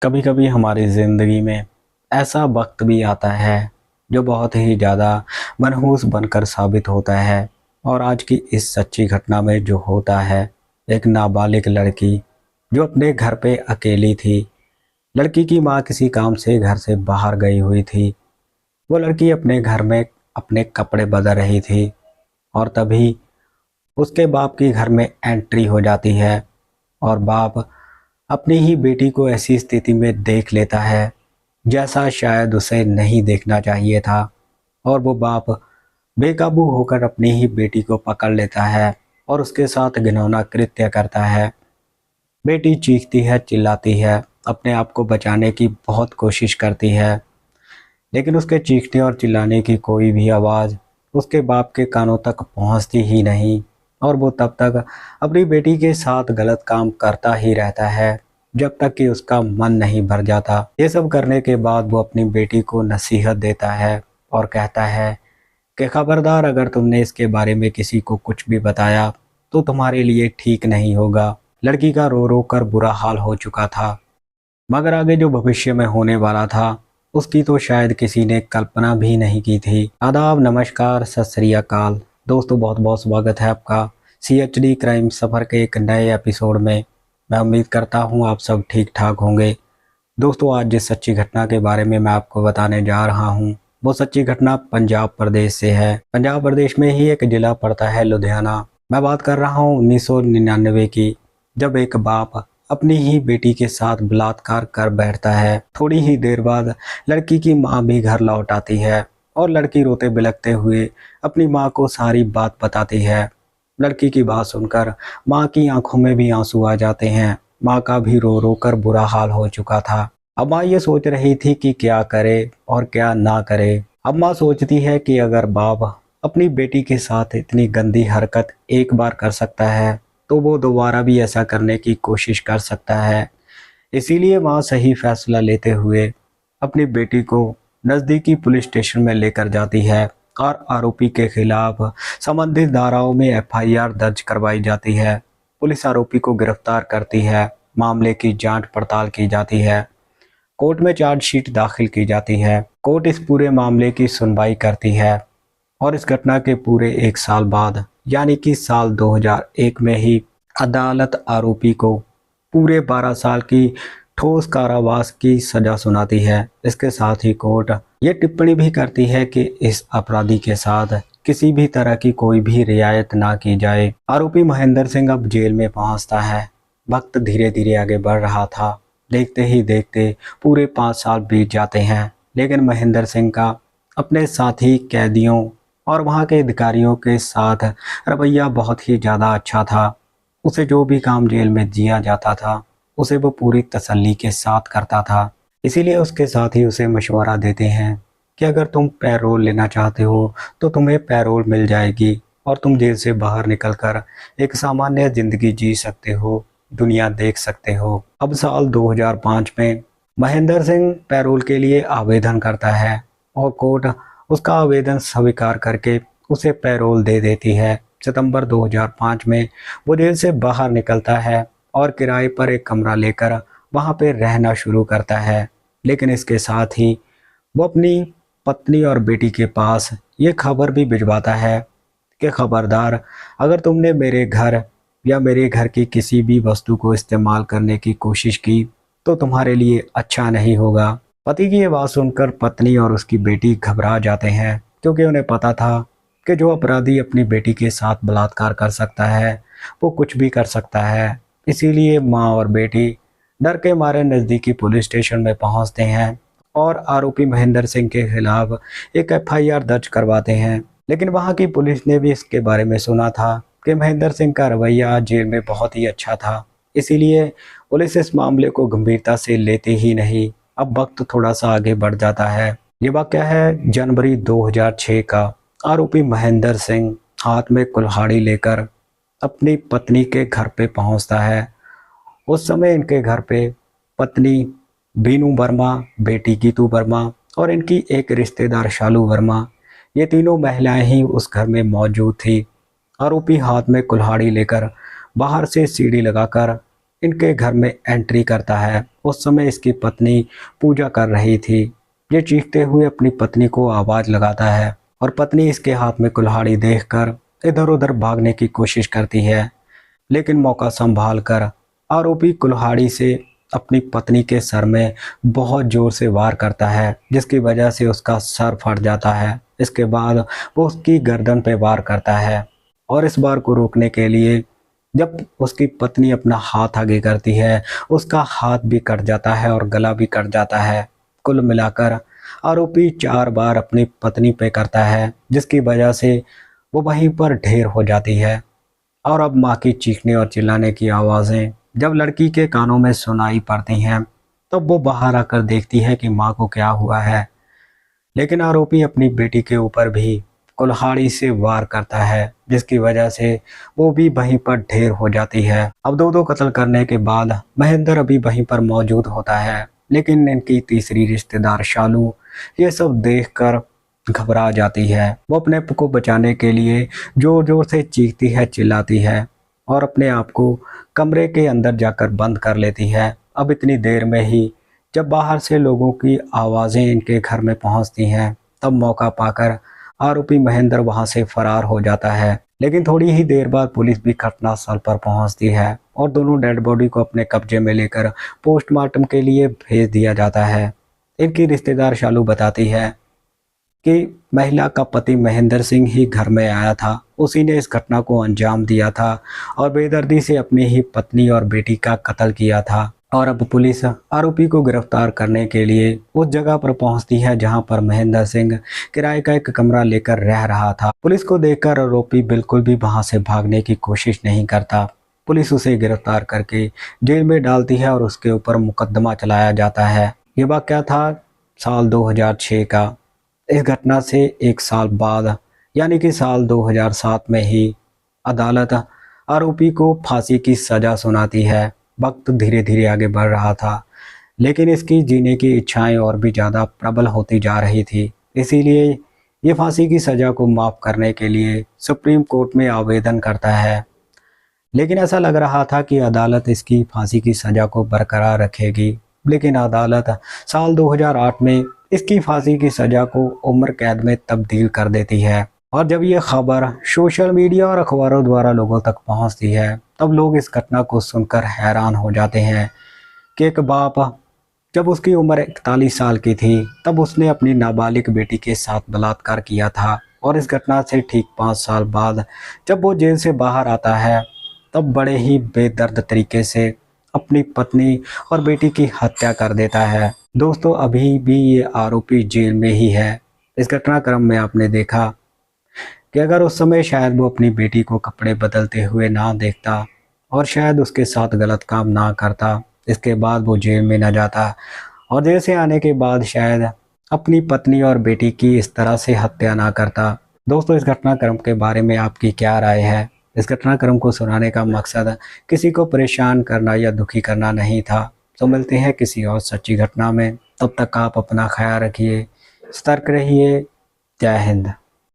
कभी कभी हमारी ज़िंदगी में ऐसा वक्त भी आता है जो बहुत ही ज़्यादा मनहूस बनकर साबित होता है। और आज की इस सच्ची घटना में जो होता है, एक नाबालिग लड़की जो अपने घर पे अकेली थी। लड़की की माँ किसी काम से घर से बाहर गई हुई थी। वो लड़की अपने घर में अपने कपड़े बदल रही थी और तभी उसके बाप की घर में एंट्री हो जाती है। और बाप अपनी ही बेटी को ऐसी स्थिति में देख लेता है जैसा शायद उसे नहीं देखना चाहिए था। और वो बाप बेकाबू होकर अपनी ही बेटी को पकड़ लेता है और उसके साथ घिनौना कृत्य करता है। बेटी चीखती है, चिल्लाती है, अपने आप को बचाने की बहुत कोशिश करती है, लेकिन उसके चीखने और चिल्लाने की कोई भी आवाज़ उसके बाप के कानों तक पहुंचती ही नहीं। और वो तब तक अपनी बेटी के साथ गलत काम करता ही रहता है जब तक कि उसका मन नहीं भर जाता। ये सब करने के बाद वो अपनी बेटी को नसीहत देता है और कहता है कि खबरदार, अगर तुमने इसके बारे में किसी को कुछ भी बताया तो तुम्हारे लिए ठीक नहीं होगा। लड़की का रो रो कर बुरा हाल हो चुका था, मगर आगे जो भविष्य में होने वाला था उसकी तो शायद किसी ने कल्पना भी नहीं की थी। आदाब, नमस्कार, सत श्री अकाल दोस्तों, बहुत बहुत स्वागत है आपका CHD क्राइम सफ़र के एक नए एपिसोड में। मैं उम्मीद करता हूँ आप सब ठीक ठाक होंगे। दोस्तों, आज जिस सच्ची घटना के बारे में मैं आपको बताने जा रहा हूँ वो सच्ची घटना पंजाब प्रदेश से है। पंजाब प्रदेश में ही एक जिला पड़ता है लुधियाना। मैं बात कर रहा हूँ 1999 की, जब एक बाप अपनी ही बेटी के साथ बलात्कार कर बैठता है। थोड़ी ही देर बाद लड़की की माँ भी घर लौट आती है और लड़की रोते बिलखते हुए अपनी माँ को सारी बात बताती है। लड़की की बात सुनकर माँ की आंखों में भी आंसू आ जाते हैं। माँ का भी रो रो कर बुरा हाल हो चुका था। अब माँ ये सोच रही थी कि क्या करे और क्या ना करे। अब माँ सोचती है कि अगर बाप अपनी बेटी के साथ इतनी गंदी हरकत एक बार कर सकता है तो वो दोबारा भी ऐसा करने की कोशिश कर सकता है। इसीलिए माँ सही फैसला लेते हुए अपनी बेटी को नज़दीकी पुलिस स्टेशन में लेकर जाती है और आरोपी के खिलाफ संबंधित धाराओं में FIR दर्ज करवाई जाती है। पुलिस आरोपी को गिरफ्तार करती है। मामले की जांच पड़ताल की जाती है। कोर्ट में चार्जशीट दाखिल की जाती है। कोर्ट इस पूरे मामले की सुनवाई करती है और इस घटना के पूरे एक साल बाद यानी कि साल 2001 में ही अदालत आरोपी को पूरे 12 साल की ठोस कारावास की सजा सुनाती है। इसके साथ ही कोर्ट ये टिप्पणी भी करती है कि इस अपराधी के साथ किसी भी तरह की कोई भी रियायत ना की जाए। आरोपी महेंद्र सिंह अब जेल में पहुंचता है। वक्त धीरे धीरे आगे बढ़ रहा था। देखते ही देखते पूरे 5 साल बीत जाते हैं, लेकिन महेंद्र सिंह का अपने साथी कैदियों और वहाँ के अधिकारियों के साथ रवैया बहुत ही ज़्यादा अच्छा था। उसे जो भी काम जेल में दिया जाता था उसे वो पूरी तसल्ली के साथ करता था। इसीलिए उसके साथी उसे मशवरा देते हैं कि अगर तुम पैरोल लेना चाहते हो तो तुम्हें पैरोल मिल जाएगी और तुम जेल से बाहर निकलकर एक सामान्य ज़िंदगी जी सकते हो, दुनिया देख सकते हो। अब साल 2005 में महेंद्र सिंह पैरोल के लिए आवेदन करता है और कोर्ट उसका आवेदन स्वीकार करके उसे पैरोल दे देती है। सितंबर 2005 में वो जेल से बाहर निकलता है और किराए पर एक कमरा लेकर वहाँ पे रहना शुरू करता है। लेकिन इसके साथ ही वो अपनी पत्नी और बेटी के पास ये खबर भी भिजवाता है कि खबरदार, अगर तुमने मेरे घर या मेरे घर की किसी भी वस्तु को इस्तेमाल करने की कोशिश की तो तुम्हारे लिए अच्छा नहीं होगा। पति की ये बात सुनकर पत्नी और उसकी बेटी घबरा जाते हैं, क्योंकि उन्हें पता था कि जो अपराधी अपनी बेटी के साथ बलात्कार कर सकता है वो कुछ भी कर सकता है। इसीलिए माँ और बेटी डर के मारे नज़दीकी पुलिस स्टेशन में पहुंचते हैं और आरोपी महेंद्र सिंह के खिलाफ एक FIR दर्ज करवाते हैं। लेकिन वहां की पुलिस ने भी इसके बारे में सुना था कि महेंद्र सिंह का रवैया जेल में बहुत ही अच्छा था। इसीलिए पुलिस इस मामले को गंभीरता से लेती ही नहीं। अब वक्त थोड़ा सा आगे बढ़ जाता है। ये वाक़या है जनवरी 2006 का। आरोपी महेंद्र सिंह हाथ में कुल्हाड़ी लेकर अपनी पत्नी के घर पे पहुंचता है। उस समय इनके घर पे पत्नी बीनू वर्मा, बेटी गीतू वर्मा और इनकी एक रिश्तेदार शालू वर्मा, ये तीनों महिलाएं ही उस घर में मौजूद थी। आरोपी हाथ में कुल्हाड़ी लेकर बाहर से सीढ़ी लगाकर इनके घर में एंट्री करता है। उस समय इसकी पत्नी पूजा कर रही थी। ये चीखते हुए अपनी पत्नी को आवाज़ लगाता है और पत्नी इसके हाथ में कुल्हाड़ी देखकर इधर उधर भागने की कोशिश करती है, लेकिन मौका संभाल कर आरोपी कुल्हाड़ी से अपनी पत्नी के सर में बहुत जोर से वार करता है, जिसकी वजह से उसका सर फट जाता है। इसके बाद वो उसकी गर्दन पे वार करता है और इस बार को रोकने के लिए जब उसकी पत्नी अपना हाथ आगे करती है, उसका हाथ भी कट जाता है और गला भी कट जाता है। कुल मिलाकर आरोपी 4 बार अपनी पत्नी पे करता है, जिसकी वजह से वो वहीं पर ढेर हो जाती है। और अब माँ की चीखने और चिल्लाने की आवाज़ें जब लड़की के कानों में सुनाई पड़ती हैं, तब वो बाहर आकर देखती है कि माँ को क्या हुआ है। लेकिन आरोपी अपनी बेटी के ऊपर भी कुल्हाड़ी से वार करता है, जिसकी वजह से वो भी वहीं पर ढेर हो जाती है। अब दो कत्ल करने के बाद महेंद्र अभी वहीं पर मौजूद होता है, लेकिन इनकी तीसरी रिश्तेदार शालू ये सब देखकर घबरा जाती है। वो अपने आप को बचाने के लिए जोर जोर से चीखती है, चिल्लाती है और अपने आप को कमरे के अंदर जाकर बंद कर लेती है। अब इतनी देर में ही जब बाहर से लोगों की आवाज़ें इनके घर में पहुंचती हैं, तब मौका पाकर आरोपी महेंद्र वहां से फरार हो जाता है। लेकिन थोड़ी ही देर बाद पुलिस भी घटनास्थल पर पहुंचती है और दोनों डेड बॉडी को अपने कब्जे में लेकर पोस्टमार्टम के लिए भेज दिया जाता है। इनकी रिश्तेदार शालू बताती है कि महिला का पति महेंद्र सिंह ही घर में आया था, उसी ने इस घटना को अंजाम दिया था और बेदर्दी से अपनी ही पत्नी और बेटी का कत्ल किया था। और अब पुलिस आरोपी को गिरफ्तार करने के लिए उस जगह पर पहुंचती है जहां पर महेंद्र सिंह किराए का एक कमरा लेकर रह रहा था। पुलिस को देखकर आरोपी बिल्कुल भी वहां से भागने की कोशिश नहीं करता। पुलिस उसे गिरफ्तार करके जेल में डालती है और उसके ऊपर मुकदमा चलाया जाता है। ये वाकया था साल 2006 का। इस घटना से 1 साल बाद यानी कि साल 2007 में ही अदालत आरोपी को फांसी की सज़ा सुनाती है। वक्त धीरे धीरे आगे बढ़ रहा था, लेकिन इसकी जीने की इच्छाएं और भी ज़्यादा प्रबल होती जा रही थी। इसीलिए ये फांसी की सज़ा को माफ़ करने के लिए सुप्रीम कोर्ट में आवेदन करता है। लेकिन ऐसा लग रहा था कि अदालत इसकी फांसी की सज़ा को बरकरार रखेगी, लेकिन अदालत साल 2008 में इसकी फांसी की सज़ा को उम्र कैद में तब्दील कर देती है। और जब ये खबर सोशल मीडिया और अखबारों द्वारा लोगों तक पहुंचती है, तब लोग इस घटना को सुनकर हैरान हो जाते हैं कि एक बाप जब उसकी उम्र 41 साल की थी, तब उसने अपनी नाबालिग बेटी के साथ बलात्कार किया था। और इस घटना से ठीक 5 साल बाद जब वो जेल से बाहर आता है, तब बड़े ही बेदर्द तरीके से अपनी पत्नी और बेटी की हत्या कर देता है। दोस्तों, अभी भी ये आरोपी जेल में ही है। इस घटनाक्रम में आपने देखा कि अगर उस समय शायद वो अपनी बेटी को कपड़े बदलते हुए ना देखता और शायद उसके साथ गलत काम ना करता, इसके बाद वो जेल में ना जाता और जेल से आने के बाद शायद अपनी पत्नी और बेटी की इस तरह से हत्या ना करता। दोस्तों, इस घटनाक्रम के बारे में आपकी क्या राय है? इस घटनाक्रम को सुनाने का मकसद किसी को परेशान करना या दुखी करना नहीं था। तो मिलते हैं किसी और सच्ची घटना में। तब तक आप अपना ख्याल रखिए, सतर्क रहिए। जय हिंद।